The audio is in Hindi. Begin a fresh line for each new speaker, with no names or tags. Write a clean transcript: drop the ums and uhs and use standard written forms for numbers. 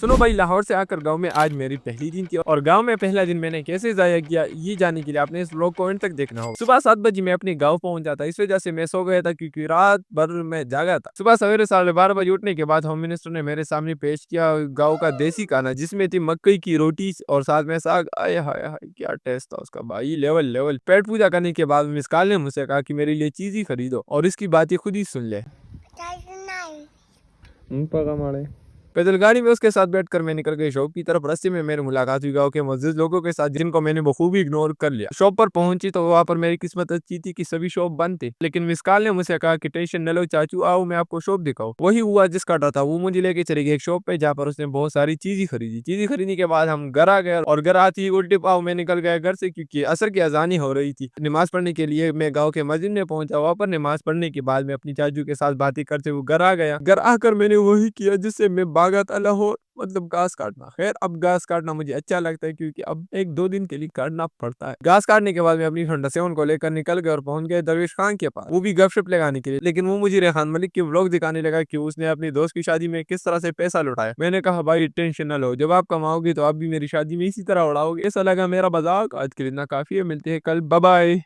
सुनो भाई, लाहौर से आकर गांव में आज मेरी पहली दिन थी और गांव में पहला दिन मैंने कैसे जाया किया ये जानने के लिए आपने इस व्लॉग को एंड तक देखना होगा। सुबह 7 बजे मैं अपने गांव पहुंच जाता, इस वजह से मैं सो गया था क्योंकि रात भर मैं जागा था। सुबह सवेरे 12:30 बजे उठने के बाद होम मिनिस्टर ने मेरे सामने पेश किया गाँव का देसी खाना, जिसमें थी मकई की रोटी और साथ में साग। आय हाय हाय, क्या टेस्ट था उसका भाई, लेवल लेवल। पेट पूजा करने के बाद मिस काल ने मुझसे कहा कि मेरे लिए चीज ही खरीदो और इसकी बात ये खुद ही सुन ले। पका मारे पैदल गाड़ी में उसके साथ बैठकर मैं निकल गई शॉप की तरफ। रास्ते में मेरी मुलाकात हुई गांव के मौजूद लोगों के साथ, जिनको मैंने बखूबी इग्नोर कर लिया। शॉप पर पहुंची तो वहां पर मेरी किस्मत अच्छी थी कि सभी शॉप बंद थे, लेकिन मिस काल ने मुझसे कहा कि टेंशन न लो चाचू, आओ मैं आपको शॉप दिखाऊं। वही हुआ जिसका डर था, वो मुझे लेके चली गई एक शॉप पे, जहाँ पर उसने बहुत सारी चीजें खरीदी। चीजें खरीदने के बाद हम घर आ गए और घर आती ही उल्टे पाव मैं निकल गया घर से, क्योंकि असर की अजानी हो रही थी। नमाज पढ़ने के लिए मैं गाँव के मस्जिद में पहुंचा। वहां पर नमाज पढ़ने के बाद मैं अपनी चाचू के साथ बातें करते हुए घर आ गया। घर आकर मैंने वही किया जिससे मैं भागा था लाहौर, मतलब घास काटना। खैर, अब घास काटना मुझे अच्छा लगता है क्योंकि अब 1-2 दिन के लिए काटना पड़ता है। घास काटने के बाद मैं अपनी ठंडा से उनको लेकर निकल गया और पहुंच गए दरवेश खान के पास, वो भी गपशप लगाने के लिए। लेकिन वो मुझे रेहान मलिक के व्लॉग दिखाने लगा कि उसने अपनी दोस्त की शादी में किस तरह से पैसा लुटाया। मैंने कहा भाई टेंशन न लो, जब आप कमाओगे तो आप भी मेरी शादी में इसी तरह उड़ाओगे। ऐसा लगा मेरा मजाक। आज के लिए इतना काफी है, मिलते हैं कल, बाय बाय।